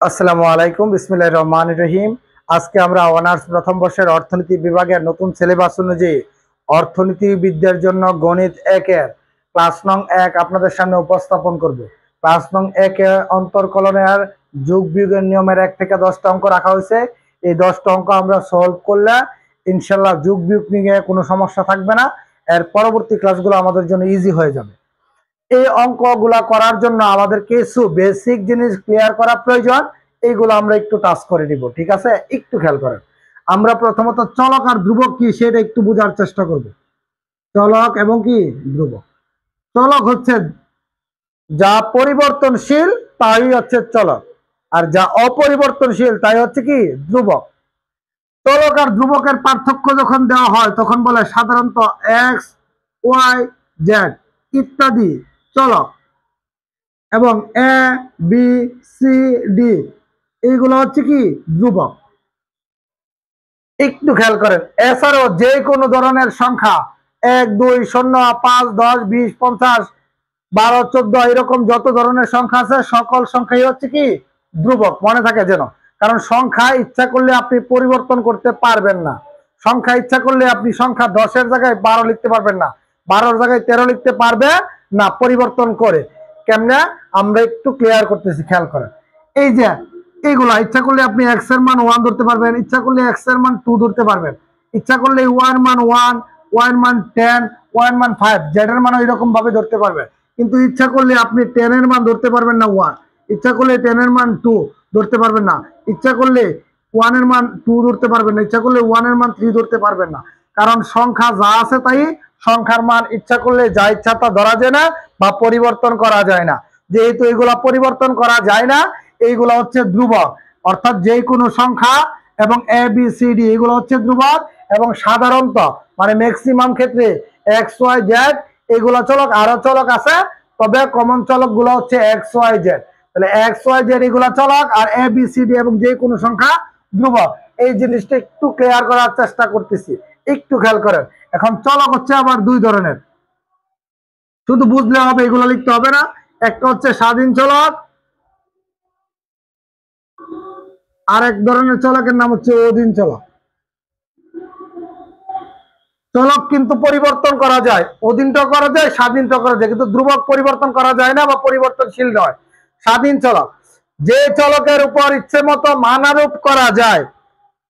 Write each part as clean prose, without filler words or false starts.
আসসালামু আলাইকুম, বিসমিল্লাহির রহমানির রহিম। আজকে আমরা অনার্স প্রথম বর্ষের অর্থনীতি বিভাগের নতুন সিলেবাস অনুযায়ী অর্থনীতিবিদদের জন্য গণিত 1-এর ক্লাস নং 1 আপনাদের সামনে উপস্থাপন করব। ক্লাস নং 1-এ অন্তর্কলনের যোগ বিয়োগের নিয়মের 1 থেকে 10টা অঙ্ক রাখা হয়েছে। এই 10টা অঙ্ক আমরা সলভ করলে ইনশাল্লাহ যোগ বিয়োগ নিয়ে কোনো সমস্যা থাকবে না। এর পরবর্তী ক্লাসগুলো আমাদের জন্য ইজি হয়ে যাবে। এই অঙ্কগুলা করার জন্য আমাদের কিছু বেসিক জিনিস ক্লিয়ার করা প্রয়োজন। এইগুলো আমরা একটু টাচ করে দিব, ঠিক আছে? একটু খেয়াল করেন। আমরা প্রথমত চলক আর ধ্রুবক কি সেটা একটু বোঝার চেষ্টা করব। চলক এবং কি ধ্রুবক। চলক হচ্ছে যা পরিবর্তনশীল তাই হচ্ছে চলক, আর যা অপরিবর্তনশীল তাই হচ্ছে কি ধ্রুবক। চলক আর ধ্রুবকের পার্থক্য যখন দেওয়া হয় তখন বলে সাধারণত এক্স, ওয়াই, জেড ইত্যাদি চলক এবং এ, বি, সি, ডি এইগুলো হচ্ছে কি ধ্রুবক। একটু খেয়াল করেন, এছাড়াও যে কোনো ধরনের সংখ্যা 1, 2, 0, 5, 10, 20, 50, 12, 14 এরকম যত ধরনের সংখ্যা আছে সকল সংখ্যাই হচ্ছে কি ধ্রুবক। মনে থাকে যেন, কারণ সংখ্যা ইচ্ছা করলে আপনি পরিবর্তন করতে পারবেন না। সংখ্যা ইচ্ছা করলে আপনি সংখ্যা 10-এর জায়গায় 12 লিখতে পারবেন না, 12-র জায়গায় 13 লিখতে পারবে না পরিবর্তন করে। কেমনে আমরা একটু ক্লিয়ার করতেছি, খেয়াল করেন। এই যে এইগুলা ইচ্ছা করলে আপনি এক্স এর মান 1 ধরতে পারবেন, ইচ্ছা করলে এক্স এর মান 2 ধরতে পারবেন, ইচ্ছা করলে ওয়াই এর মান 1, ওয়াই এর মান 10, ওয়াই এর মান 5, জেড এর মান এরকম ভাবে ধরতে পারবেন। কিন্তু ইচ্ছা করলে আপনি 10 এর মান ধরতে পারবেন না 1, ইচ্ছা করলে 10 এর মান 2 ধরতে পারবেন না, ইচ্ছা করলে 1 এর মান 2 ধরতে পারবেন না, ইচ্ছা করলে 1 এর মান 3 ধরতে পারবেন না। কারণ সংখ্যা যা আছে তাই, সংখ্যার মান ইচ্ছা করলে যা ইচ্ছা তা ধরা যায় না বা পরিবর্তন করা যায় না। যেহেতু এগুলা পরিবর্তন করা যায় না, এইগুলা হচ্ছে ধ্রুবক। অর্থাৎ যে কোনো সংখ্যা এবং এ বি সি ডি এগুলো হচ্ছে ধ্রুবক। এবং সাধারণত মানে ম্যাক্সিমাম ক্ষেত্রে এক্স ওয়াই জেড এগুলো চলক, আরো চলক আছে, তবে কমন চলক গুলো হচ্ছে এক্স ওয়াই জেড। তাহলে এক্স ওয়াই জেড এগুলো চলক, আর এ বি সি ডি এবং যে কোনো সংখ্যা ধ্রুবক। এই জিনিসটা একটু ক্লিয়ার করার চেষ্টা করতেছি, একটু খেয়াল করেন। এখন চলক হচ্ছে আবার দুই ধরনের, শুধু বুঝলে হবে, এগুলো লিখতে হবে না। একটা হচ্ছে স্বাধীন চলক, আর এক ধরনের চলকের নাম হচ্ছে অধীন চলক। চলক কিন্তু পরিবর্তন করা যায়, অধীনটা করা যায়, স্বাধীনটা করা যায়, কিন্তু ধ্রুবক পরিবর্তন করা যায় না বা পরিবর্তনশীল নয়। স্বাধীন চলক, যে চলকের উপর ইচ্ছে মতো মান আরোপ করা যায়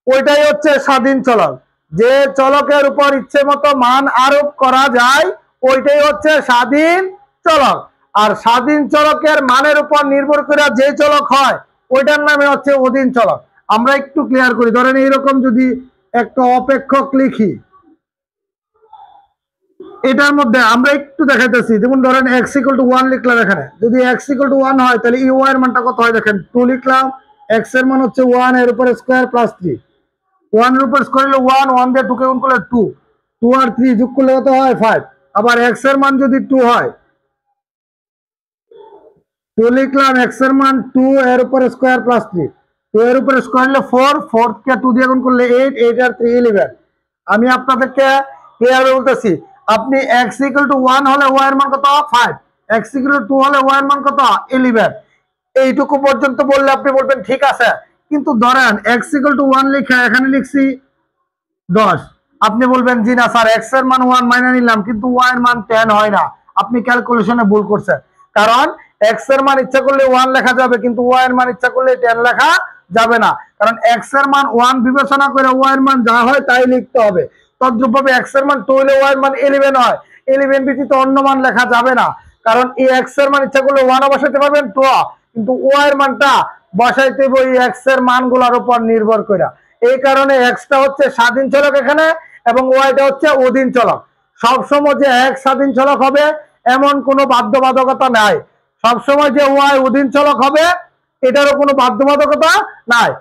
ওইটাই হচ্ছে স্বাধীন চলক। যে চলকের উপর ইচ্ছে মতো মান আরোপ করা যায় ওইটাই হচ্ছে স্বাধীন চলক। আর স্বাধীন চলকের মানের উপর নির্ভর করে যে চলক হয় ওইটার নামে হচ্ছে অধীন চলক। আমরা একটু ক্লিয়ার করি। ধরেন এইরকম যদি একটা অপেক্ষক লিখি, এটার মধ্যে আমরা একটু দেখাইতেছি। যেমন ধরেন এক্স ইকুয়াল টু 1 লিখলাম, এখানে যদি এক্স ইকুয়াল টু 1 হয় তাহলে ইউ এর মানটা কত হয় দেখেন। 2 লিখলাম, এক্স এর মান হচ্ছে 1, এর উপর স্কয়ার প্লাস 3, 1 এর উপর স্কয়ার হলো 1, 1 দিয়ে 2 কে গুণ করলে 2, 2 আর 3 যোগ করলে কত হয় 5। আবার এক্স এর মান যদি 2 হয়, 2 লিখলাম, এক্স এর মান 2, এর উপর স্কয়ার প্লাস 3, 2 এর উপর স্কয়ার হলে 4, 4 কে 2 দিয়ে গুণ করলে 8, 8 আর 3 11। আমি আপনাদেরকে ক্লিয়ার বলতেছি, আপনি x ইকুয়াল টু 1 হলে y এর মান কত 5, x ইকুয়াল টু 2 হলে y এর মান কত 11। এইটুকু পর্যন্ত বললে আপনি বলবেন ঠিক আছে। কিন্তু ধরেন x ইকুয়াল টু 1 লিখে এখানে লিখছি 10, আপনি বলবেন জি না স্যার, x এর মান 1 মাইনে নিলাম কিন্তু y এর মান 10 হয় না। আপনি ক্যালকুলেশনে ভুল করছেন, কারণ x এর মান ইচ্ছা করলে 1 লেখা যাবে কিন্তু y এর মান ইচ্ছা করলে 10 লেখা যাবে না। কারণ x এর মান 1 বিবেচনা করে y এর মান যা হয় তাই লিখতে হবে। তদ্রূপভাবে x এর মান 2 হলে y এর মান 11 হয়, 11 ব্যতীত অন্য মান লেখা যাবে না। কারণ এই x এর মান ইচ্ছা করলে 1 বসাইতে পারবেন 2, কিন্তু y এর মানটা বসাইতে হবে ওই x এর মানগুলোর উপর নির্ভর করে। এই কারণে x টা হচ্ছে স্বাধীন চলক এখানে, এবং y টা হচ্ছে অধীন চলক। সবসময় যে x স্বাধীন চলক হবে এমন কোনো বাধ্যবাধকতা নাই, সবসময় যে y অধীন চলক হবে এটারও কোনো বাধ্যবাধকতা নাই।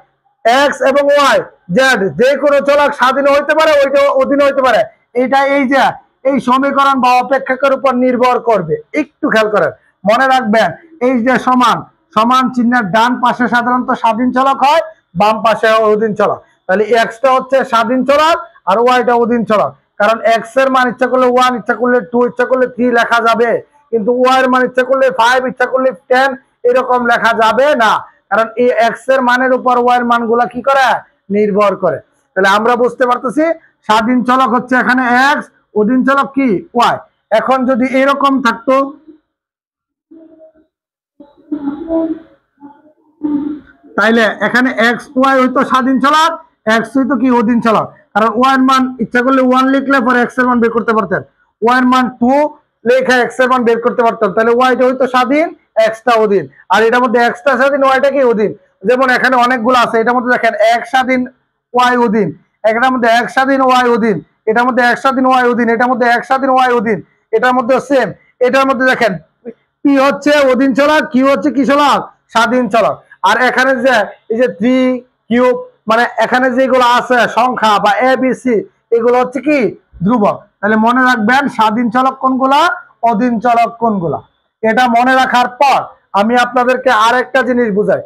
এক্স এবং ওয়াই জেড যে কোনো চলক স্বাধীন হইতে পারে, ওইটা অধীন হইতে পারে। এইটা এই যে এই সমীকরণ বা অপেক্ষকের উপর নির্ভর করবে। একটু খেয়াল করেন, মনে রাখবেন এই যে সমান, সমান চিহ্নের ডান পাশে সাধারণত স্বাধীন চলক হয়, বাম পাশে অধীন চলক। তাহলে এক্সটা হচ্ছে স্বাধীন চলক আর ওয়াইটা অধীন চলক। কারণ এক্স এর মান ইচ্ছা করলে 1, ইচ্ছা করলে 2, ইচ্ছা করলে 3 লেখা যাবে, কিন্তু ওয়াই এর মান ইচ্ছা করলে 5, ইচ্ছা করলে 10 এরকম লেখা যাবে না। কারণ এই এক্স এর মানের উপর ওয়াই এর মানগুলা কি করে নির্ভর করে। তাহলে আমরা বুঝতে পারতেছি স্বাধীন চলক হচ্ছে এখানে এক্স, অধীন চলক কি ওয়াই। এখন যদি এরকম থাকতো তাইলে এখানে এক্স ওয়াই হইতো স্বাধীন চলক, এক্স হইতো কি অধীন চলক। কারণ ওয়াই এর মান ইচ্ছা করলে 1 লিখলে পরে এক্স এর মান বের করতে পারতেন, ওয়াই এর মান 2 লেখা এক্স এর মান বের করতে পারতেন। তাহলে ওয়াইটা হইতো স্বাধীন, এক্সটা অধীন। আর এটার মধ্যে এক্সটা স্বাধীন, ওয়াইটা কি অধীন। যেমন এখানে অনেকগুলো আছে, এটার মধ্যে দেখেন এক স্বাধীন ওয়াই অধীন, এটার মধ্যে এক স্বাধীন ওয়াই অধীন, এটার মধ্যে এক স্বাধীন ওয়াই অধীন, এটার মধ্যে এক স্বাধীন ওয়াই অধীন, এটার মধ্যে সেম। এটার মধ্যে দেখেন পি হচ্ছে অধীন চলক, কিউ হচ্ছে কি চলক স্বাধীন চলক। আর এখানে যে এই যে 3 কিউব মানে এখানে যেগুলো আছে সংখ্যা বা এ বি সি এগুলো হচ্ছে কি ধ্রুবক। তাহলে মনে রাখবেন স্বাধীন চলক কোনগুলা, অধীন চলক কোনগুলা। এটা মনে রাখার পর আমি আপনাদেরকে আরেকটা জিনিস বুঝাই।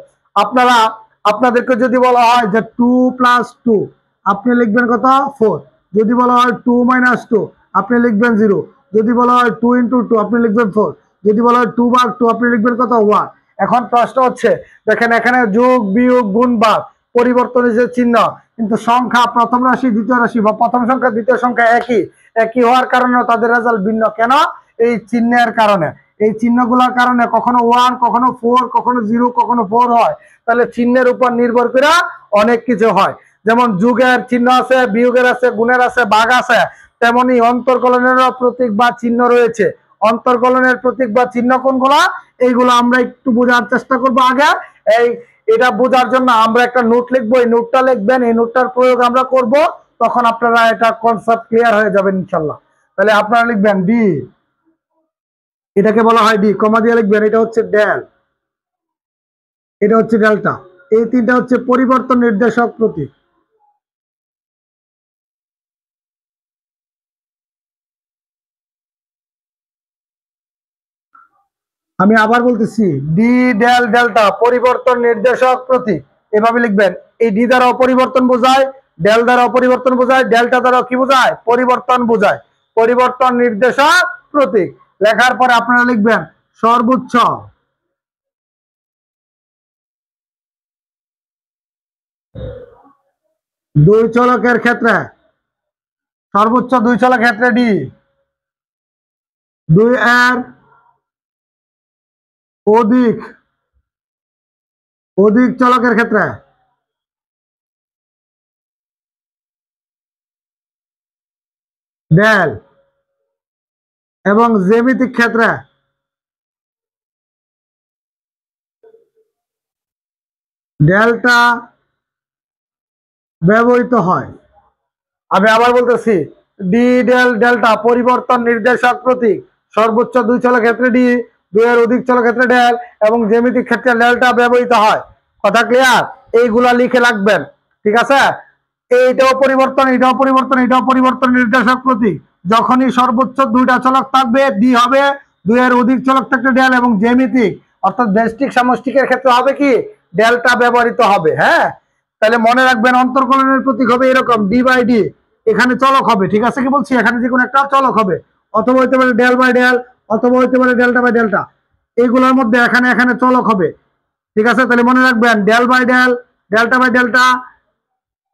আপনাদেরকে যদি বলা হয় যে 2 + 2 আপনি লিখবেন কত 4, যদি বলা হয় 2 - 2 আপনি লিখবেন 0, যদি বলা হয় 2 × 2 আপনি লিখবেন 4, যদি বলা হয় 2/2 আপনি লিখবেন কত 1। এখন প্রশ্ন হচ্ছে দেখেন এখানে যোগ বিয়োগ গুণ ভাগ পরিবর্তনের যে চিহ্ন, কিন্তু সংখ্যা প্রথম রাশি দ্বিতীয় রাশি বা প্রথম সংখ্যা দ্বিতীয় সংখ্যা একই হওয়ার কারণে তাদের রেজাল্ট ভিন্ন। কেন? এই চিহ্নের কারণে। এই চিহ্নগুলোর কারণে কখনো 1 কখনো 4 কখনো 0 কখনো 4 হয়। তাহলে চিহ্নের উপর নির্ভর করে অনেক কিছু হয়। যেমন যুগের চিহ্ন আছে, বিয়োগের আছে, গুণের আছে, ভাগ আছে, তেমনি অন্তর্কলনেরও প্রতীক বা চিহ্ন রয়েছে। অন্তর্কলনের প্রতীক বা চিহ্ন কোনগুলা এইগুলো আমরা একটু বোঝার চেষ্টা করব। আগে এটা বোঝার জন্য আমরা একটা নোট লিখবো, এই নোটটা লিখবেন, এই নোটটার প্রয়োগ আমরা করব, তখন আপনারা এটা কনসেপ্ট ক্লিয়ার হয়ে যাবেন ইনশাল্লাহ। তাহলে আপনারা লিখবেন ডি, এটাকে বলা হয় ডি, কমা দিয়ে লিখবেন এটা হচ্ছে ডেল, এটা হচ্ছে ডেল্টা। এই তিনটা হচ্ছে পরিবর্তন নির্দেশক প্রতীক। আমি আবার বলতেছি ডি ডেল ডেল্টা পরিবর্তন নির্দেশক প্রতীক, এভাবে লিখবেন। এই ডি দ্বারা পরিবর্তন বোঝায়, ডেল দ্বারা পরিবর্তন বোঝায়, ডেল্টা দ্বারা কি বোঝায় পরিবর্তন বোঝায়। পরিবর্তন নির্দেশক প্রতীক লেখার পরে আপনারা লিখবেন সর্বোচ্চ দুই চলকের ক্ষেত্রে, সর্বোচ্চ দুই চলকের ক্ষেত্রে ডি, 2 এর অধিক চলকের ক্ষেত্রে ডেল, এবং জ্যামিতিক ক্ষেত্রে ডেল্টা ব্যবহৃত হয়। আমি আবার বলতেছি ডি ডেল ডেল্টা পরিবর্তন নির্দেশক প্রতীক, সর্বোচ্চ দুই চলকের ক্ষেত্রে ডি, 2 এর অধিক চলকের ক্ষেত্রে ডেল এবং জ্যামিতিক ক্ষেত্রে ডেল্টা ব্যবহৃত হয়। কথা ক্লিয়ার? এইগুলা লিখে রাখবেন, ঠিক আছে? এইটাও পরিবর্তন, এটাও পরিবর্তন, এটাও পরিবর্তন নির্দেশক প্রতীক। যখনই সর্বোচ্চ দুইটা চলক থাকবে ডি হবে, 2 এর অধিক চলক থাকলে ডেল, এবং জ্যামিতিক অর্থাৎ ব্যষ্টিক সামষ্টিকের ক্ষেত্রে হবে কি ডেল্টা ব্যবহৃত হবে। হ্যাঁ, তাহলে মনে রাখবেন অন্তর্কলনের প্রতীক হবে এরকম ডি/ডি, এখানে চলক হবে, ঠিক আছে কি বলছি, এখানে যে কোনো একটা চলক হবে, অথবা হইতে পারে ডেল/ডেল, অথবা হইতে পারে ডেল্টা/ডেল্টা, এইগুলোর মধ্যে এখানে এখানে চলক হবে, ঠিক আছে? তাহলে মনে রাখবেন ডেল/ডেল, ডেল্টা/ডেল্টা,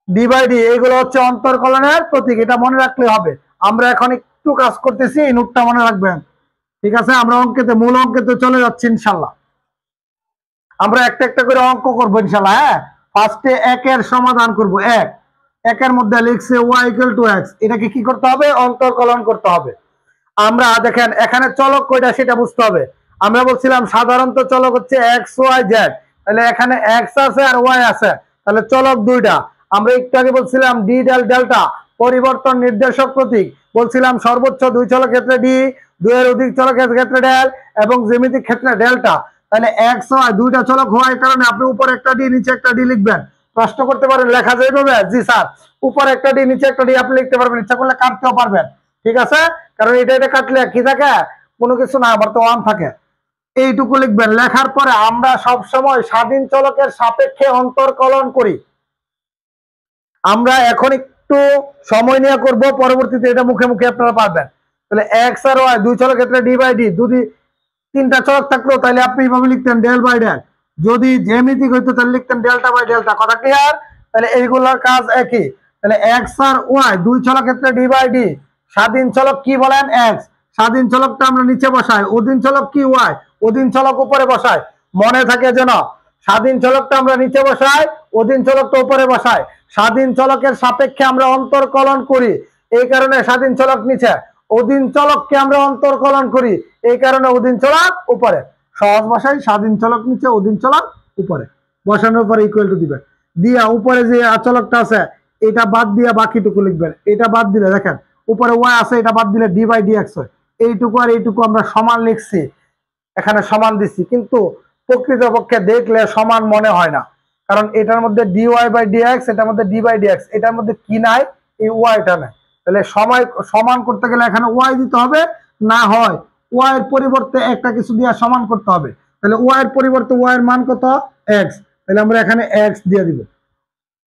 ডি/ডি এইগুলো হচ্ছে অন্তর্কলনের প্রতীক। এটা মনে রাখলে হবে। আমরা এখন একটু কাজ করতেছি, এই নোটটা মনে রাখবেন, ঠিক আছে? আমরা অঙ্কেতে মূল অঙ্কেতে চলে যাচ্ছি ইনশাল্লাহ। আমরা একটা একটা করে অঙ্ক করবো ইনশাল্লাহ। হ্যাঁ, ফার্স্টে একের সমাধান করব। একের মধ্যে লিখছে y = x, এটাকে কি করতে হবে অন্তর্কলন করতে হবে। আমরা দেখেন এখানে চলক কয়টা সেটা বুঝতে হবে। আমরা বলছিলাম সাধারণত চলক হচ্ছে x y z, তাহলে এখানে x আছে আর y আছে, তাহলে চলক দুইটা। আমরা একটু আগে বলছিলাম ডি ডেল ডেল্টা পরিবর্তন নির্দেশক প্রতীক, বলছিলাম সর্বোচ্চ দুই চলকের ক্ষেত্রে ডি, 2 এর অধিক চলকের ক্ষেত্রে ডেল এবং জ্যামিতিক ক্ষেত্রে ডেল্টা। তাহলে x y দুইটা চলক হওয়ার কারণে আপনি উপরে একটা ডি নিচে একটা ডি লিখবেন। প্রশ্ন করতে পারেন লেখা যাবে? জি স্যার, উপরে একটা ডি নিচে একটা ডি আপনি লিখতে পারবেন, ইচ্ছা করলে কাটতেও পারবেন, ঠিক আছে? কারণ এটা কাটলে কি থাকে কোনো কিছু না, আবার তো 1 থাকে। এইটুকু লিখবেন। লেখার পরে আমরা সব সময় স্বাধীন চলকের সাপেক্ষে অন্তর্কলন করি। আমরা এখন একটু সময় নিয়ে করব, পরবর্তীতে এটা মুখে মুখে আপনারা পারবেন। তাহলে এক্স আর ওয়াই দুই চলকের ক্ষেত্রে ডি/ডি, যদি তিনটা চলক থাকলো তাহলে আপনি এইভাবে লিখতেন ডেল/ডেল, যদি জ্যামিতিক হইতো তাহলে লিখতেন ডেল্টা বাই ডেল্টা। কথা ক্লিয়ার? তাহলে এইগুলোর কাজ একই। তাহলে এক্স আর ওয়াই দুই চলক ক্ষেত্রে ডি বাই ডি। স্বাধীন চলক কি বলেন? এক্স। স্বাধীন চলকটা আমরা নিচে বসাই, অধীন চলক কি? ওয়াই। অধীন চলক উপরে বসাই, মনে থাকে যেন। স্বাধীন চলকটা আমরা নিচে বসাই, অধীন চলকটা উপরে বসাই। স্বাধীন চলকের সাপেক্ষে আমরা অন্তর্কলন করি, এই কারণে স্বাধীন চলক নিচে। অধীন চলককে আমরা অন্তর্কলন করি, এই কারণে অধীন চলক উপরে। সহজ ভাষায় স্বাধীন চলক নিচে, অধীন চলক উপরে। বসানোর পরে ইকুয়াল টু দিবেন, দিয়া উপরে যে চলকটা আছে এটা বাদ দিয়া বাকিটুকু লিখবেন। এটা বাদ দিলে দেখেন উপরে ওয়াই আছে, এটা বাদ দিলে ডি বাই ডি এক্স হয়। এইটুকু আর এইটুকু আমরা সমান লিখছি, এখানে সমান দিচ্ছি, কিন্তু প্রকৃতপক্ষে দেখলে সমান মনে হয় না, কারণ এটার মধ্যে d y by D x, এটার মধ্যে ডি বাই ডি এক্স, এটার মধ্যে কি নাই? এই ওয়াইটা নাই। তাহলে সমান করতে গেলে এখানে ওয়াই দিতে হবে, না হয় ওয়াই এর পরিবর্তে একটা কিছু দিয়ে সমান করতে হবে। তাহলে ওয়াই এর পরিবর্তে ওয়াই এর মান কত? এক্স। তাহলে আমরা এখানে এক্স দিয়ে দিব।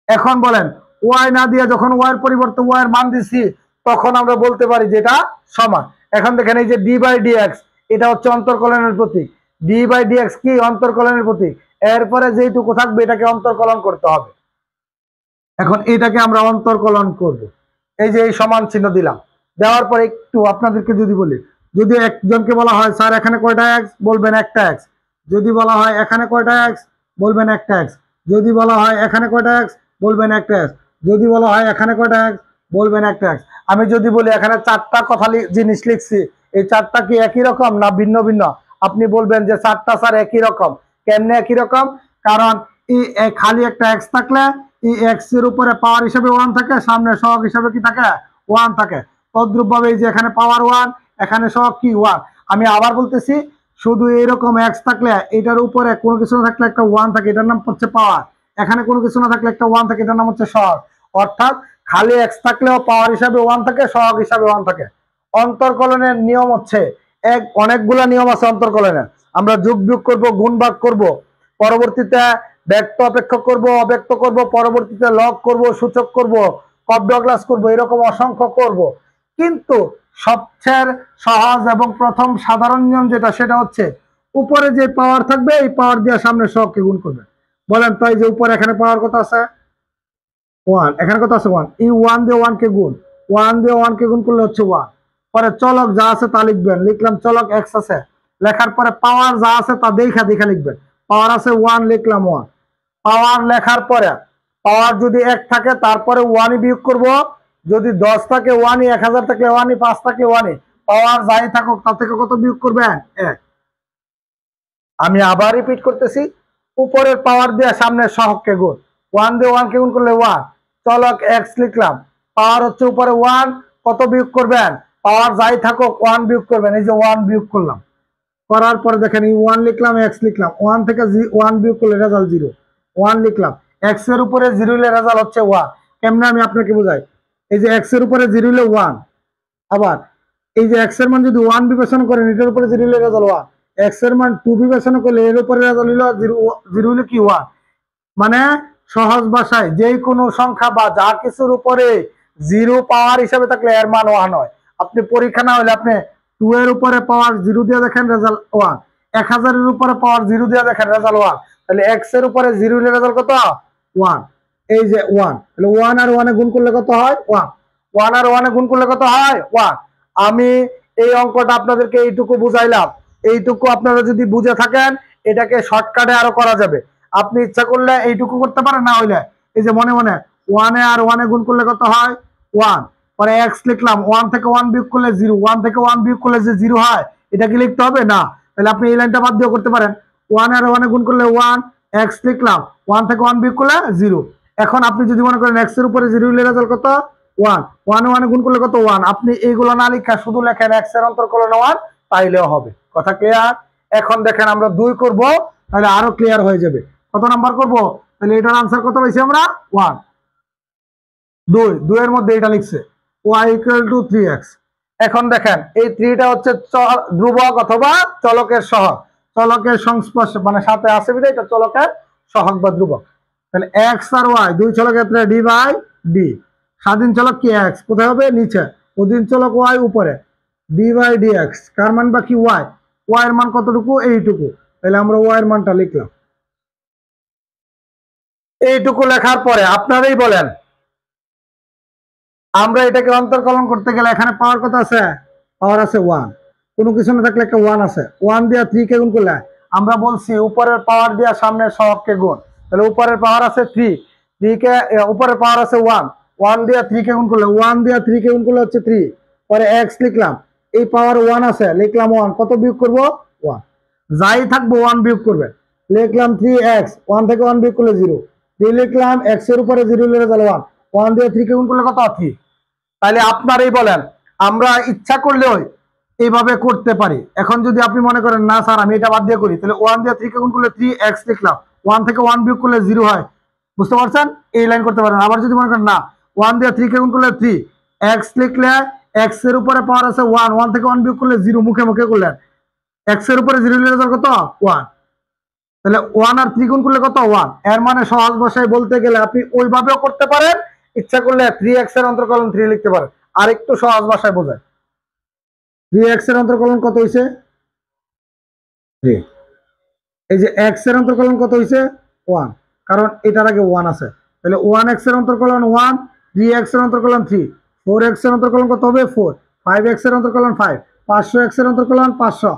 এখন বলেন ওয়াই না দিয়ে যখন ওয়াই এর পরিবর্তে ওয়াই এর মান দিছি, তখন আমরা বলতে পারি যে এটা সমান। এখন দেখেন এই যে ডি বাই ডি এক্স, এটা হচ্ছে অন্তর্কলনের প্রতীক। ডি বাই ডি এক্স কি? অন্তর্কলনের প্রতীক। এরপরে যেটুকু থাকবে এটাকে অন্তর্কলন করতে হবে। এখন এটাকে আমরা অন্তর্কলন করব। এই যে এই সমান চিহ্ন দিলাম, দেওয়ার পরে একটু আপনাদেরকে যদি বলি, যদি একজনকে বলা হয় স্যার এখানে কয়টা এক্স, বলবেন একটা এক্স। যদি বলা হয় এখানে কয়টা এক্স, বলবেন একটা এক্স। যদি বলা হয় এখানে কয়টা এক্স, বলবেন একটা এক্স। যদি বলা হয় এখানে কয়টা এক্স, বলবেন একটা এক্স। আমি যদি বলি এখানে চারটা কথা জিনিস লিখছি, এই চারটা কি একই রকম না ভিন্ন ভিন্ন? আপনি বলবেন যে চারটা স্যার একই রকম। কেমনে একই রকম? কারণ এই খালি একটা এক্স থাকলে এই এক্স এর উপরে পাওয়ার হিসেবে ওয়ান থাকে, সামনে সহগ হিসেবে কি থাকে? ওয়ান থাকে। তদ্রুপ ভাবে এই যে এখানে পাওয়ার ওয়ান, এখানে সহগ কি? ওয়ান। আমি আবার বলতেছি, শুধু এইরকম এক্স থাকলে এটার উপরে কোনো কিছু না থাকলে একটা ওয়ান থাকে, এটার নাম হচ্ছে পাওয়ার। এখানে কোনো কিছু না থাকলে একটা ওয়ান থাকে, এটার নাম হচ্ছে সহগ। অর্থাৎ খালি এক্স থাকলেও পাওয়ার হিসাবে ওয়ান থাকে, সহগ হিসাবে ওয়ান থাকে। অন্তর্কলনের নিয়ম হচ্ছে অনেকগুলা নিয়ম আছে অন্তর্কলনের। আমরা যোগ বিয়োগ করব, গুণ ভাগ করব, পরবর্তীতে ব্যক্ত অপেক্ষক করব, অব্যক্ত করব, পরবর্তীতে লগ করব, সূচক করব, কব্দ ক্লাস করব, এরকম অসংখ্য করব। কিন্তু সবচেয়ে সহজ এবং প্রথম সাধারণ নিয়ম যেটা, সেটা হচ্ছে উপরে যে পাওয়ার থাকবে এই পাওয়ার দিয়ে সামনে সহগকে গুণ করবে। বলেন তো, এই যে উপরে এখানে পাওয়ার কত আছে? ওয়ান। এখানে কত আছে? ওয়ান। এই ওয়ান দিয়ে ওয়ান কে গুণ, ওয়ান দিয়ে ওয়ান কে গুণ করলে হচ্ছে ওয়ান। পরে চলক যা আছে তা লিখবেন, লিখলাম চলক এক্স আছে। লেখার পরে পাওয়ার যা আছে তা দেখা দেখা লিখবেন। পাওয়ার আছে ওয়ান, লিখলাম ওয়ান। পাওয়ার লেখার পরে পাওয়ার যদি এক থাকে তারপরে ওয়ানই বিয়োগ করব, যদি 10 থাকে ওয়ানই, 1000 থাকলে ওয়ানই, 5 থাকলে ওয়ানই। পাওয়ার যাই থাকুক তা থেকে কত বিয়োগ করবেন? এক। আমি আবার রিপিট করতেছি, উপরের পাওয়ার দিয়ে সামনে সহগকে গুণ, ওয়ান দিয়ে ওয়ান কে গুণ করলে ওয়ান। চলক এক্স লিখলাম, পাওয়ার হচ্ছে উপরে ওয়ান, কত বিয়োগ করবেন? পাওয়ার যাই থাকুক ওয়ান বিয়োগ করবেন। এই যে ওয়ান বিয়োগ করলাম, করার পরে দেখেন এই ওয়ান লিখলাম, এক্স লিখলাম, ওয়ান থেকে ওয়ান বিয়োগ করলে রেজাল্ট জিরো। ওয়ান লিখলাম, এক্স এর উপরে জিরো হলে রেজাল্ট হচ্ছে ওয়ান। কেমনে আমি আপনাকে বোঝাই? এই যে এক্স এর উপরে জিরো হলে ওয়ান, আবার এই যে এক্স এর মান যদি ওয়ান বিবেচনা করেন এটার উপরে জিরো হলে রেজাল্ট ওয়ান। এক্স এর মান টু বিবেচনা করলে এর উপরে রেজাল্ট হলো জিরো, জিরো হলে কি? ওয়ান। মানে সহজ ভাষায় যে কোনো সংখ্যা বা যা কিছুর উপরে জিরো পাওয়ার হিসাবে থাকলে এর মান ওয়ান হয়। আপনি পরীক্ষা না হলে আপনি 2 এর উপরে পাওয়ার জিরো দিয়ে দেখেন, রেজাল্ট ওয়ান। 1000 এর উপরে পাওয়ার জিরো দিয়ে দেখেন, রেজাল্ট ওয়ান। তাহলে এক্স এর উপরে জিরো হলে রেজাল্ট কত? ওয়ান। এই যে ওয়ান, তাহলে ওয়ান আর ওয়ানে গুণ করলে কত হয়? ওয়ান। ওয়ান আর ওয়ানে গুণ করলে কত হয়? ওয়ান। আমি এই অঙ্কটা আপনাদেরকে এইটুকু বুঝাইলাম। এইটুকু আপনারা যদি বুঝে থাকেন এটাকে শর্টকাটে আরো করা যাবে। আপনি ইচ্ছা করলে এইটুকু করতে পারেন, না হইলে এই যে মনে মনে ওয়ানে আর ওয়ানে গুণ করলে কত হয়? ওয়ান। পরে এক্স লিখলাম, ওয়ান থেকে ওয়ান বিয়োগ করলে জিরো, ওয়ান থেকে ওয়ান বিয়োগ করলে যে জিরো হয় এটা কি লিখতে হবে? না। তাহলে আপনি এই লাইনটা বাদ দিয়ে করতে পারেন, ওয়ান আর ওয়ানে গুণ করলে ওয়ান, এক্স লিখলাম, ওয়ান থেকে ওয়ান বিয়োগ করলে জিরো। এখন আপনি যদি মনে করেন এক্স এর উপরে জিরো হলে রেজাল্ট কত? ওয়ান। ওয়ান ওয়ানে গুণ করলে কত? ওয়ান। আপনি এইগুলো না লিখা শুধু লেখেন এক্স এর অন্তর্কলন ওয়ান, তাইলেও হবে। কথা ক্লিয়ার? এখন দেখেন আমরা 2 করব, তাহলে আরো ক্লিয়ার হয়ে যাবে। কত নাম্বার করব? তাহলে এটার আনসার কত পাইছি আমরা? 1। 2, 2 এর মধ্যে এটা লিখছে y = 3x। এখন দেখেন এই 3টা হচ্ছে ধ্রুবক অথবা চলকের সহগ। চলকের সংস্পর্শ মানে সাথে আছে বিধায় এটা চলকের সহগ বা ধ্রুবক। তাহলে x আর y দুই চলকের ক্ষেত্রে d বাই d। স্বাধীন চলক কি? x, কোথায় হবে? নিচে। অধীন চলক y উপরে, d বাই dx। কার মান বা কি? y। y এর মান কতটুকু? এইটুকু। তাহলে আমরা y এর মানটা লিখলাম। এইটুকু লেখার পরে আপনারাই বলেন আমরা এটাকে অন্তর্কলন করতে গেলে এখানে পাওয়ার কত আছে? পাওয়ার আছে 1। কোনো কিছু না থাকলে একটা 1 আছে, 1 দিয়ে 3 কে গুণ করলে আমরা বলছি উপরের পাওয়ার দিয়ে সামনের সহগকে গুণ, তাহলে উপরের পাওয়ার আছে 3, 3 কে উপরের পাওয়ার আছে 1, 1 দিয়ে 3 কে গুণ করলে 1 দিয়ে 3 কে গুণ করলে হচ্ছে 3, পরে x লিখলাম, এই পাওয়ার 1 আছে লিখলাম 1, কত বিয়োগ করব? 1। যাই থাকবো 1 বিয়োগ করবে, লিখলাম 3x, 1 থেকে 1 বিয়োগ করলে 0, 3 লিখলাম, x এর উপরে 0 লিখে তাহলে 1, 1 দিয়ে 3 কে গুণ করলে কত? 3। তাহলে আপনারাই বলেন আমরা ইচ্ছা করলেও এইভাবে করতে পারি। এখন যদি আপনি মনে করেন না স্যার আমি এটা বাদ দিয়ে করি, তাহলে 1 দিয়ে 3 কে গুণ করলে 3x লিখলাম, 1 থেকে 1 বিয়োগ করলে 0 হয়, বুঝতে পারছেন? এই লাইন করতে পারেন। আবার যদি মনে করেন না 1 দিয়ে 3 কে গুণ করলে 3, x লিখলে x এর উপরে পাওয়ার আছে 1, 1 থেকে 1 বিয়োগ করলে 0, মুখে মুখে করলেন, x এর উপরে 0 লিখলে কত? 1। তাহলে 1 আর 3 গুণ করলে কত? 1। এর মানে সহজ ভাষায় বলতে গেলে আপনি ওইভাবেও করতে পারেন, ইচ্ছা করলে 3x এর অন্তর্কলন 3 লিখতে পারেন। আর একটু সহজ ভাষায় বোঝায়, 3x এর অন্তর্কলন কত হইছে? 3। এই যে x এর অন্তর্কলন কত হইছে? 1, কারণ এটার আগে 1 আছে, তাহলে 1x এর অন্তর্কলন 1, 3x এর অন্তর্কলন 3, 4x এর অন্তর্কলন কত হবে? 4, 5x এর অন্তর্কলন 5, 500x এর অন্তর্কলন 500,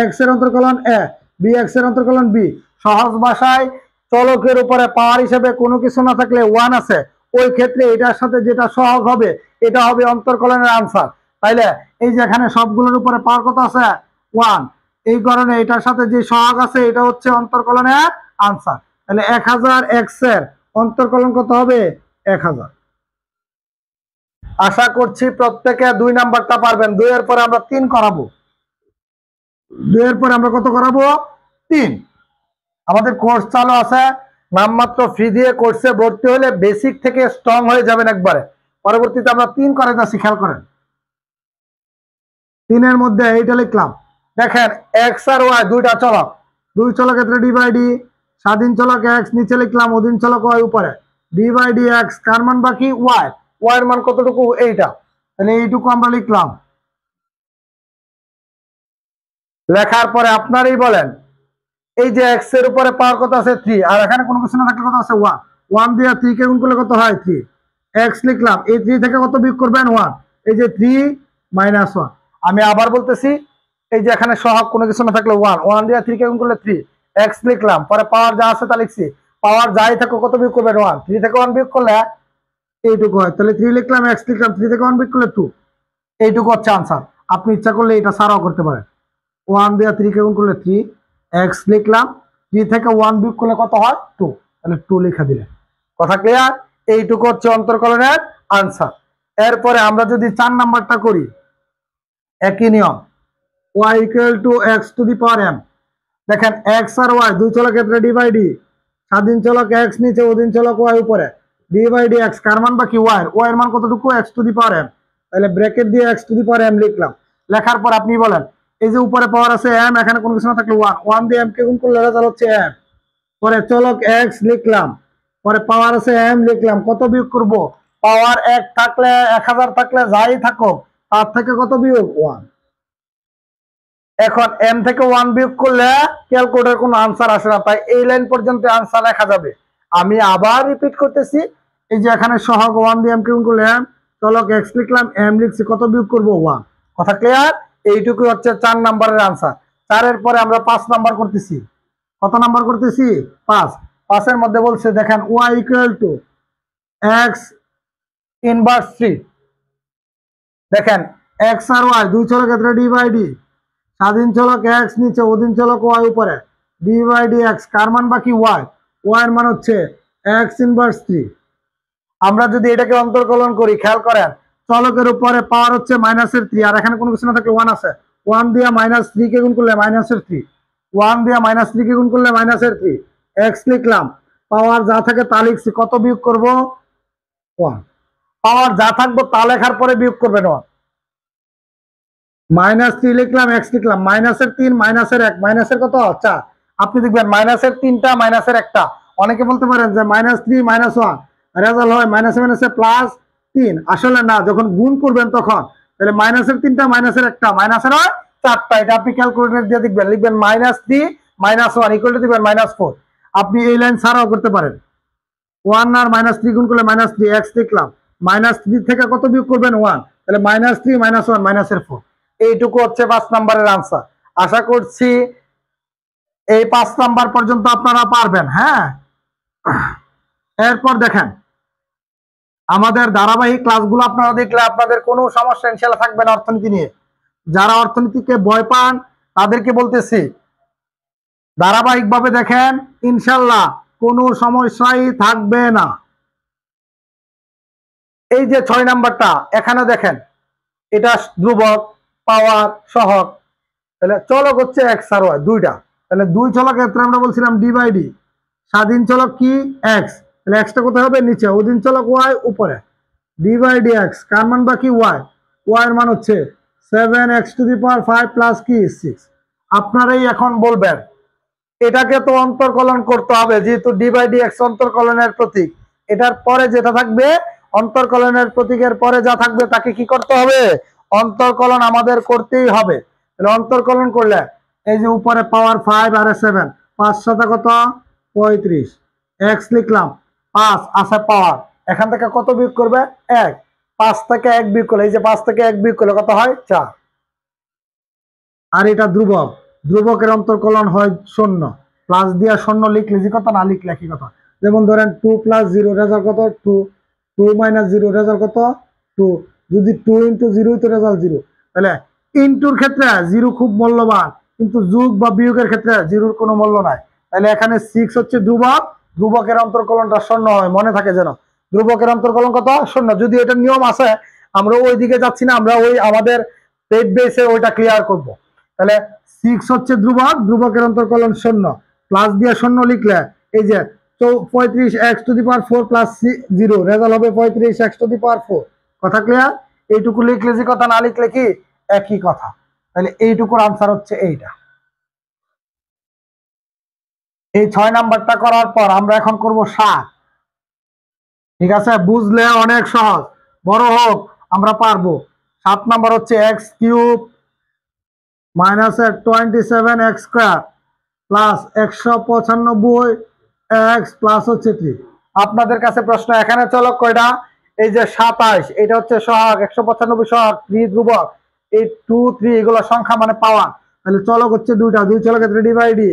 x এর অন্তর্কলন a, bx এর অন্তর্কলন b। সহজ ভাষায় চলকের উপরে পাওয়ার হিসেবে কোনো কিছু না থাকলে 1 আছে, ওই ক্ষেত্রে এটার সাথে যেটা সহগ হবে এটা হবে অন্তর্কলনের আনসার। তাইলে এই যে এখানে সবগুলোর উপরে পাওয়ার কত আছে? 1, এই কারণে এটার সাথে যে সহগ আছে এটা হচ্ছে অন্তর্কলনের আনসার। তাহলে 1000 x এর অন্তর্কলন কত হবে? 1000। আশা করছি প্রত্যেকে 2 নাম্বারটা পারবেন। 2 এর পরে আমরা 3 করাবো, 2 এর পরে আমরা কত করাবো? 3। আমাদের কোর্স চালু আছে, নামমাত্র ফি দিয়ে কোর্সে ভর্তি হলে বেসিক থেকে স্ট্রং হয়ে যাবেন একবারে। পরবর্তীতে আমরা 3 করে যাচ্ছি, খেয়াল করেন। 3 এর মধ্যে এইটা লিখলাম, দেখেন x আর y দুইটা চলক, দুই চলক ক্ষেত্রে ডি বাই ডি, স্বাধীন চলক x নিচে লিখলাম, অধীন চলক y উপরে, ডি বাই ডি এক্স, কার মান বাকি? y, y এর মান কতটুকু? এইটা, তাহলে এইটুকু আমরা লিখলাম। লেখার পরে আপনারই বলেন এই যে x এর উপরে পাওয়ার কত আছে? 3, আর এখানে কোনো কিছু না থাকলে কত আছে? 1, 1 দিয়ে 3 কে গুণ করলে কত হয়? 3, x লিখলাম, এই 3 থেকে কত বিয়োগ করবেন? 1, এই যে 3 মাইনাস 1। আমি আবার বলতেছি, এই যে এখানে সহগ কোনো কিছু না থাকলে 1, 1 দিয়ে 3 কে গুণ করলে 3, x লিখলাম, পরে পাওয়ার যা আছে তা লিখছি, পাওয়ার যাই থাকো কত বিয়োগ করবেন? 1, 3 থেকে 1 বিয়োগ করলে এইটুকু হয়, তাহলে 3 লিখলাম, x লিখলাম, 3 থেকে 1 বিয়োগ করলে 2, এইটুকু হচ্ছে আনসার। আপনি ইচ্ছা করলে এটা ছাড়াও করতে পারেন, 1 দিয়ে 3 কে গুণ করলে 3, x লিখলাম, 3 থেকে 1 বিয়োগ করলে কত হয়? 2, তাহলে 2 লিখে দিলেন। কথা ক্লিয়ার? এইটুকু হচ্ছে অন্তর্কলনের আনসার। এরপরে আমরা যদি 4 নাম্বারটা করি, একই নিয়ম, y equal to x two the power m। দেখেন x আর y দুই চলক ক্ষেত্রে ডি বাই ডি, স্বাধীন চলক x নিচে, অধীন চলক y উপরে, ডি বাই ডি এক্স, কার মান বাকি? y, y এর মান কতটুকু? x two the power m। তাহলে ব্র্যাকেট দিয়ে x two the power m লিখলাম। লেখার পর আপনি বলেন এই যে উপরে পাওয়ার আছে m, এখানে কোনো কিছু না থাকলে 1, 1 দিয়ে m কে গুণ করলে রেজাল্ট হচ্ছে m, পরে চলক x লিখলাম, পরে পাওয়ার আছে m লিখলাম, কত বিয়োগ করব? পাওয়ার 1 থাকলে 1000 থাকলে যাই থাকো তার থেকে কত বিয়োগ? 1। এখন m থেকে 1 বিয়োগ করলে ক্যালকুলেটর কোনো আনসার আসে না, তাই এই লাইন পর্যন্ত আনসার লেখা যাবে। আমি আবার রিপিট করতেছি, এই যে এখানে সহগ 1 দিয়ে m কে গুণ করলে m, চলক x লিখলাম, m লিখছি, কত বিয়োগ করব? 1। কথা ক্লিয়ার? এইটুকু হচ্ছে 4 নাম্বারের আনসার। 4 এর পরে আমরা 5 নাম্বার করতেছি। কত নাম্বার করতেছি? 5। 5 এর মধ্যে বলছে দেখেন y equal to x inverse 3। দেখেন x আর y দুই চলক ক্ষেত্রে ডি বাই ডি, স্বাধীন চলক x নিচে, অধীন চলক y উপরে, ডি বাই ডি এক্স, কার মান বাকি? y, y এর মান হচ্ছে x ইনভার্স 3। আমরা যদি এটাকে অন্তর্কলন করি, খেয়াল করেন, চলকের উপরে পাওয়ার হচ্ছে মাইনাসের 3, আর এখানে কোনো কিছু না থাকলে 1 আছে, 1 দিয়ে -3 কে গুণ করলে মাইনাসের 3, 1 দিয়ে -3 কে গুণ করলে মাইনাসের 3, x লিখলাম, পাওয়ার যা থাকে তা লিখছি, কত বিয়োগ করব? 1। পাওয়ার যা থাকবো তা লেখার পরে বিয়োগ করবেন 1। -3 লিখলাম, x লিখলাম, মাইনাসের 3, মাইনাসের 1, মাইনাসের কত? 4। আপনি দেখবেন মাইনাসের 3টা, মাইনাসের 1টা। অনেকে বলতে পারেন যে -3 -1 রেজাল্ট হয় মাইনাসে মাইনাসে +3, আসলে না, যখন গুণ করবেন তখন। তাহলে মাইনাসের 3টা, মাইনাসের 1টা, মাইনাসের হয় 4টা। এটা আপনি ক্যালকুলেটর দিয়ে দেখবেন, লিখবেন -3 -1 ইকুয়াল টু দিবেন -4। আপনি এই লাইন ছাড়াও করতে পারেন। 1 আর -3 গুণ করলে -3 এক্স লিখলাম, -3 থেকে কত বিয়োগ করবেন 1, তাহলে -3 -1 -4। এইটুকু হচ্ছে 5 নাম্বারের আনসার। আশা করছি এই 5 নাম্বার পর্যন্ত আপনারা পারবেন। হ্যাঁ, এরপর দেখেন আমাদের ধারাবাহিক ক্লাসগুলো আপনারা দেখলে আপনাদের কোনো সমস্যা ইনশাআল্লাহ থাকবে না অর্থনীতি নিয়ে। যারা অর্থনীতিকে ভয় পান তাদেরকে বলতেছি ধারাবাহিকভাবে দেখেন, ইনশাআল্লাহ কোনো সমস্যাই থাকবে না। এই যে 6 নাম্বারটা এখানে দেখেন, এটা ধ্রুবক, পাওয়ার, সহগ, তাহলে চলক হচ্ছে এক্স আর ওয়াই দুইটা, তাহলে দুই চলক ক্ষেত্রে আমরা বলছিলাম ডি বাই ডি। স্বাধীন চলক কি এক্স, তাহলে এক্সটা কোথায় হবে নিচে, অধীন চলক ওয়াই উপরে, ডি বাই ডি এক্স কার মান বাকি ওয়াই, ওয়াই এর মান হচ্ছে 7x⁵ প্লাস কি 6। আপনারাই এখন বলবেন এটাকে তো অন্তর্কলন করতে হবে, যেহেতু ডি বাই ডি এক্স অন্তর্কলনের প্রতীক, এটার পরে যেটা থাকবে অন্তর্কলনের প্রতীকের পরে যা থাকবে তাকে কি করতে হবে, অন্তর্কলন আমাদের করতেই হবে। তাহলে অন্তর্কলন করলে এই যে উপরে পাওয়ার 5 আর 7, 5 7 কত 35, এক্স লিখলাম, 5 আছে পাওয়ার, এখান থেকে কত বিয়োগ করবে 1, 5 থেকে 1 বিয়োগ করলে এই যে 5 থেকে 1 বিয়োগ করলে কত হয় 4। আর এটা ধ্রুবক, ধ্রুবকের অন্তর্কলন হয় 0, প্লাস দিয়া 0 লিখলে যে কথা, না লিখলে কি কথা। যেমন ধরেন 2 + 0 রেজাল্ট কত 2, 2 - 0 রেজাল্ট কত 2, যদি 2 × 0 তো রেজাল্ট 0। তাহলে ইনটুর ক্ষেত্রে 0 খুব মূল্যবান, কিন্তু যোগ বা বিয়োগের ক্ষেত্রে 0-র কোনো মূল্য নাই। তাহলে এখানে 6 হচ্ছে ধ্রুবক, ধ্রুবকের অন্তর্কলনটা 0 হয়, মনে থাকে যেন ধ্রুবকের অন্তর্কলন কত 0। যদি এটা নিয়ম আছে, আমরা ওই দিকে যাচ্ছি না, আমরা ওই আমাদের পেট বেসে ওইটা ক্লিয়ার করব। তাহলে 6 হচ্ছে ধ্রুবক, ধ্রুবকের অন্তর্কলন 0, প্লাস দিয়ে 0 লিখলে এই যে 35x⁴ প্লাস 0 রেজাল্ট হবে 35x⁴। কথা ক্লিয়ার? এইটুকু লিখলে যে কথা, না লিখলে কি একই কথা। তাহলে এইটুকুর আনসার হচ্ছে এইটা। এই 6 নাম্বারটা করার পর আমরা এখন করব 7। ঠিক আছে, বুঝলে অনেক সহজ, বড় হোক আমরা পারবো। 7 নাম্বার হচ্ছে x³ -27x² plus 195x plus হচ্ছে 3। আপনাদের কাছে প্রশ্ন, এখানে চলক কয়টা, এই যে 27 এটা হচ্ছে সহগ, 195 সহগ, 3 ধ্রুবক, এই 2 3 এগুলো সংখ্যা মানে পাওয়ার। তাহলে চলক হচ্ছে দুইটা, দুই চলকের ডি বাই ডি,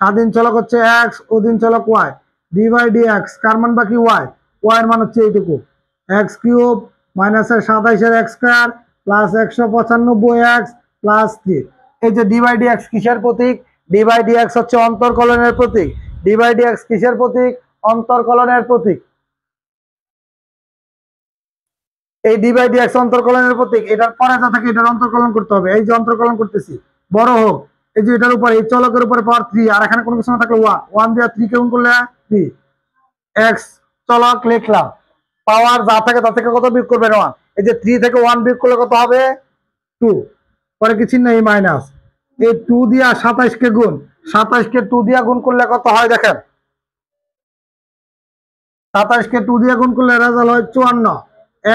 স্বাধীন চলক হচ্ছে x, অধীন চলক y, d by D x কার মান বাকি y, y এর মান হচ্ছে এইটুকু, x³ -27x² plus 195x plus 3। এই যে ডি বাই ডি এক্স কিসের প্রতীক, ডি বাই ডি এক্স হচ্ছে অন্তর্কলনের প্রতীক, ডি বাই ডি এক্স কিসের প্রতীক, অন্তর্কলনের প্রতীক। এই ডি বাই ডি এক্স অন্তর্কলনের প্রতীক, এটার পরে যা থাকে এটার অন্তর্কলন করতে হবে। এই যে অন্তর্কলন করতেছি, বড় হোক, এই যে এটার উপরে এই চলকের উপরে পাওয়ার 3, আর এখানে কোনো কিছু না থাকলে 1, 1 দিয়ে 3 কে গুণ করলে 3, এক্স চলক লিখলাম, পাওয়ার যা থাকে তা থেকে কত বিয়োগ করবেন 1, এই যে 3 থেকে 1 বিয়োগ করলে কত হবে 2, পরে কি চিহ্ন এই মাইনাস, এই 2 দিয়া 27 কে গুণ, 27 কে 2 দিয়া গুণ করলে কত হয় দেখেন, 27 কে 2 দিয়া গুণ করলে রেজাল্ট হয় 54,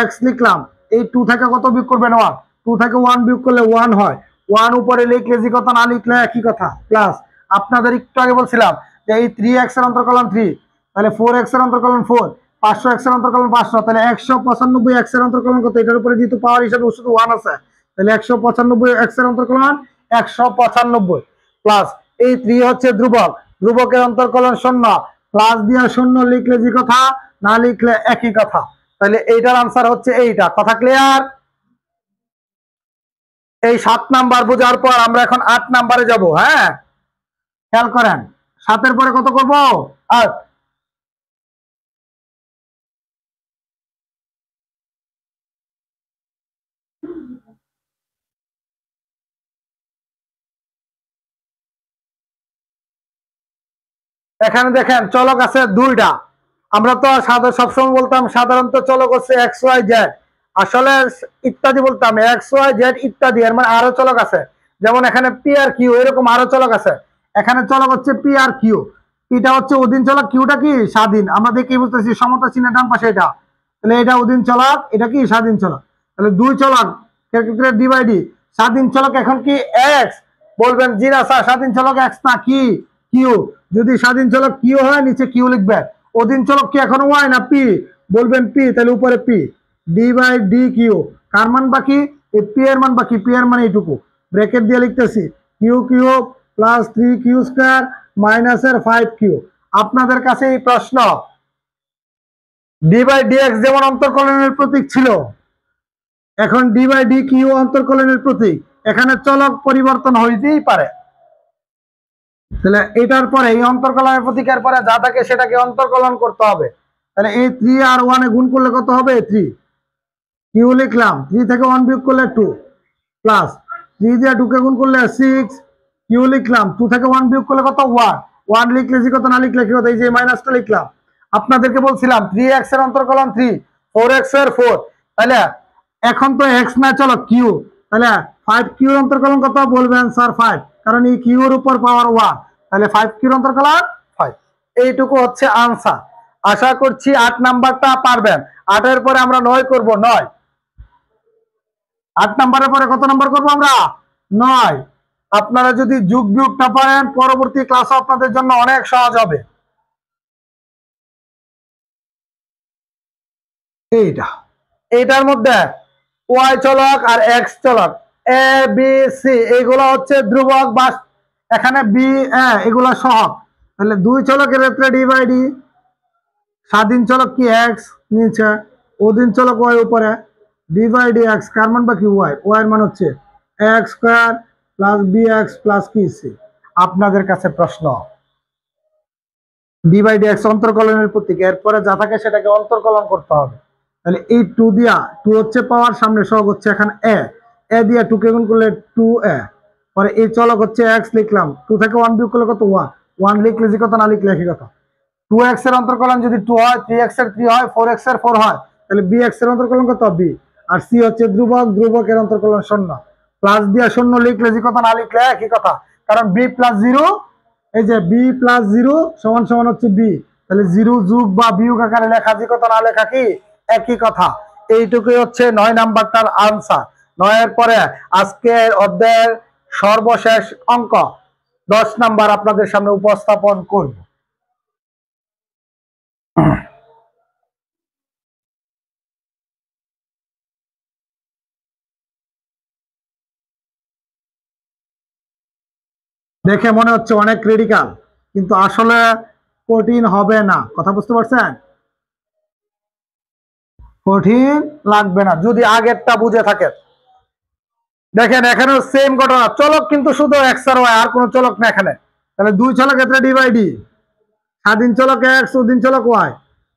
এক্স লিখলাম, এই 2 থেকে কত বিয়োগ করবেন 1, 2 থেকে 1 বিয়োগ করলে 1 হয়, 1 উপরে লিখলে যে কথা, না লিখলে একই কথা, প্লাস আপনাদের একটু আগে বলছিলাম যে এই 3x এর অন্তর্কলন 3, তাহলে 4x এর অন্তর্কলন 4, 500x এর অন্তর্কলন 500, তাহলে 195x এর অন্তর্কলন কত, এটার উপরে যেহেতু পাওয়ার হিসাবে শুধু 1 আছে, তাহলে 195x এর অন্তর্কলন 195 প্লাস এই 3 হচ্ছে ধ্রুবক, ধ্রুবকের অন্তর্কলন 0, প্লাস দিয়ে 0 লিখলে যে কথা, না লিখলে একই কথা। তাহলে এইটার আনসার হচ্ছে এইটা। কথা ক্লিয়ার? এই 7 নাম্বার বোঝার পর আমরা এখন 8 নাম্বারে যাব। হ্যাঁ, খেয়াল করেন, 7-এর পরে কত করব 8। এখানে দেখেন চলক আছে দুইটা, আমরা তো সবসময় বলতাম সাধারণত চলক হচ্ছে এক্স ওয়াই জেড, আসলে ইত্যাদি বলতাম এক্স ওয়াই জেড ইত্যাদি, এর মানে আরো চলক আছে, যেমন এখানে পি আর কিউ, এরকম আরো চলক আছে। এখানে চলক হচ্ছে পি আর কিউ, পিটা হচ্ছে অধীন চলক, কিউটা কি স্বাধীন, আমরা দেখি বুঝতেছি সমতা চিহ্নের ডান পাশে এটা, তাহলে এটা অধীন চলক, এটা কি স্বাধীন চলক, তাহলে দুই চলক ক্ষেত্রে ডি বাই ডি, স্বাধীন চলক এখন কি এক্স, বলবেন জি না স্যার স্বাধীন চলক এক্স না কি কিউ, যদি স্বাধীন চলক কিউ হয় নিচে কিউ লিখবেন, অধীন চলক কি এখন ওয়াই না পি? বলবেন পি, তাহলে উপরে p d by d q. কার মান বাকি? এই পি এর মান বাকি, পি এর মান এইটুকু। ব্র্যাকেট দিয়ে লিখতেছি Q cube plus 3q square মাইনাসের 5q। আপনাদের কাছে এই প্রশ্ন, ডি বাই ডিএক্স যেমন অন্তর্কলনের প্রতীক ছিল, এখন ডি বাই ডি কিউ অন্তর্কলনের প্রতীক। এখানে চলক পরিবর্তন হইতেই পারে, তাহলে এটার পরে এই অন্তর্কলনের প্রতীকের পরে যা থাকে সেটাকে অন্তর্কলন করতে হবে। তাহলে এই 3 আর 1 এ গুণ করলে কত হবে? 3। কিউ লিখলাম, 3 থেকে 1 বিয়োগ করলে 2 প্লাস 3 দিয়ে 2 কে গুণ করলে 6। কিউ লিখলাম, 2 থেকে 1 বিয়োগ করলে কত? 1। 1 লিখলে যে কত, না লিখলে কি কত? এই যে মাইনাসটা লিখলাম। আপনাদেরকে বলছিলাম 3x এর অন্তর্কলন 3, 4x এর 4। তাহলে এখন তো x না চলো কিউ, তাহলে 5q এর অন্তর্কলন কত? বলবেন স্যার 5, কারণ এই কিউ এর উপর পাওয়ার 1, তাহলে 5q এর অন্তর্কলন 5। এইটুকু হচ্ছে আনসার। আশা করছি 8 নাম্বারটা পারবেন। 8 এর পরে আমরা 9 করব। 9, 8 নাম্বারের পরে কত নাম্বার করব আমরা? 9। আপনারা যদি যোগ বিয়োগটা পারেন, পরবর্তী ক্লাস আপনাদের জন্য অনেক সহজ হবে। এইটার মধ্যে ওয়াই চলক আর এক্স চলক, এ বি সি, এগুলো হচ্ছে ধ্রুবক, বা এখানে বি এগুলো সহগ। তাহলে 2 চলকের ক্ষেত্রে ডি বাই ডি, স্বাধীন চলক কি এক্স নিচে, অধীন চলক ওয়াই উপরে, ডি বাই ডি এক্স। কার মান বাকি? ওয়াই। ওয়াই এর মান হচ্ছে X square plus B X plus কি সি। আপনাদের কাছে প্রশ্ন, ডি বাই ডি এক্স অন্তর্কলনের প্রতীক, এরপরে যা থাকে সেটাকে অন্তর্কলন করতে হবে। তাহলে এই 2 দিয়া, 2 হচ্ছে পাওয়ার, সামনে সহগ হচ্ছে এখানে এ দিয়া 2 কে গুণ করলে 2a। পরে এই চলক হচ্ছে x লিখলাম, 2 থেকে 1 বিয়োগ করলে কত? 1। 1 লিখলে যে কত, না লিখলে একই কথা। 2x এর অন্তর্কলন যদি 2 হয়, 3x এর 3 হয়, 4x এর 4 হয়, তাহলে bx এর অন্তর্কলন কত? b। আর c হচ্ছে ধ্রুবক, ধ্রুবকের অন্তর্কলন 0। প্লাস দিয়া 0 লিখলে যে কথা, না লিখলে একই কথা, কারণ b প্লাস 0, এই যে b প্লাস 0 সমান সমান হচ্ছে b। তাহলে 0 যোগ বা বিয়োগ আকারে লেখা যে কথা, না লেখা কি একই কথা। এইটুকুই হচ্ছে 9 নাম্বারটার আনসার। 9 এর পরে আজকের অধ্যায়ের সর্বশেষ অঙ্ক 10 নাম্বার আপনাদের সামনে উপস্থাপন করব। দেখে মনে হচ্ছে অনেক ক্রিটিক্যাল, কিন্তু আসলে কঠিন হবে না। কথা বুঝতে পারছেন? কঠিন লাগবে না যদি আগেরটা বুঝে থাকেন। দেখেন এখানেও সেম ঘটনা, চলক কিন্তু শুধু এক্স আর ওয়াই, আর কোনো চলক না এখানে। তাহলে 2 চলক ক্ষেত্রে ডি বাই ডি, স্বাধীন চলক এক্স, অধীন চলক y,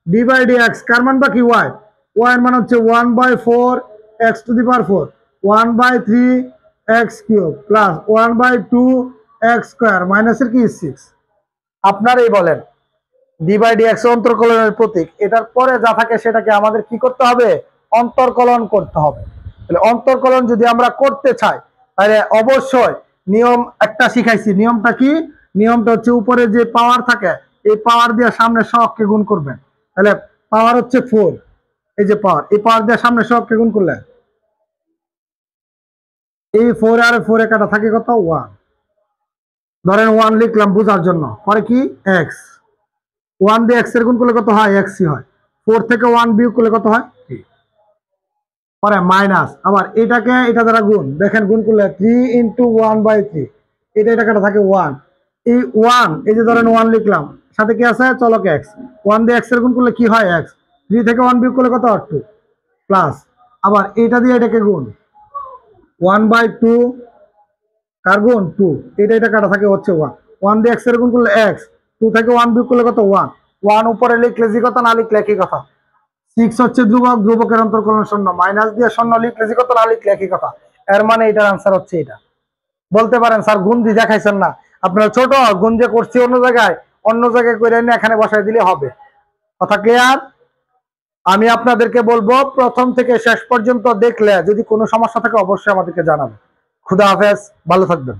d by D x. কার মান বাকি? ওয়াই। ওয়াই এর মান হচ্ছে 1/4 x to the power 4, 1/3 x cube plus 1/2 x square মাইনাসের কি 6। আপনারাই বলেন, ডি বাই ডি এক্স অন্তর্কলনের প্রতীক, এটার পরে যা থাকে সেটাকে আমাদের কি করতে হবে? অন্তর্কলন করতে হবে। তাহলে অন্তর্কলন যদি আমরা করতে চাই, তাহলে অবশ্যই নিয়ম একটা শিখাইছি। নিয়মটা কি? নিয়মটা হচ্ছে উপরে যে পাওয়ার থাকে, এই পাওয়ার দিয়ে সামনে সহগকে গুণ করবেন। তাহলে পাওয়ার হচ্ছে 4, এই যে পাওয়ার, এই পাওয়ার দিয়ে সামনে সহগকে গুণ করলে এই 4 আর 4 এ কাটা থাকে কত? 1। ধরেন 1 লিখলাম বোঝার জন্য, পরে কি x, 1 দিয়ে x এর গুণ করলে কত হয়? x হয়। 4 থেকে 1 বিয়োগ করলে কত হয়? 3। পরে মাইনাস, আবার এটাকে এটা দ্বারা গুণ, দেখেন গুণ করলে 3 × 1/3, এটা কাটা থাকে 1। এই 1, এই যে ধরেন 1 লিখলাম, সাথে কি আছে? চলক x। 1 দিয়ে x এর গুণ করলে কি হয়? x। 3 থেকে 1 বিয়োগ করলে কত? 2 প্লাস, আবার এটা দিয়ে এটাকে গুণ, 1/2 কার গুণ? 2, এটা কাটা থাকে হচ্ছে 1। 1 দিয়ে x এর গুণ করলে x, 2 থেকে 1 বিয়োগ করলে কত? 1। 1 উপরে লিখলে যে কথা, না লিখলে একই কথা। 6 হচ্ছে ধ্রুবক, ধ্রুবকের অন্তর্কলন 0, মাইনাস দিয়ে 0 লিখলে যে কথা, না লিখলে একই কথা। এর মানে এটার আনসার হচ্ছে এটা। বলতে পারেন স্যার গুণ দিয়ে দেখাইছেন না, আপনারা ছোট গুণ যে করছি অন্য জায়গায় করে এনে এখানে বসাই দিলে হবে। কথা ক্লিয়ার? আমি আপনাদেরকে বলবো প্রথম থেকে শেষ পর্যন্ত দেখলে যদি কোনো সমস্যা থাকে অবশ্যই আমাদেরকে জানাবেন। খুদা হাফেজ, ভালো থাকবেন।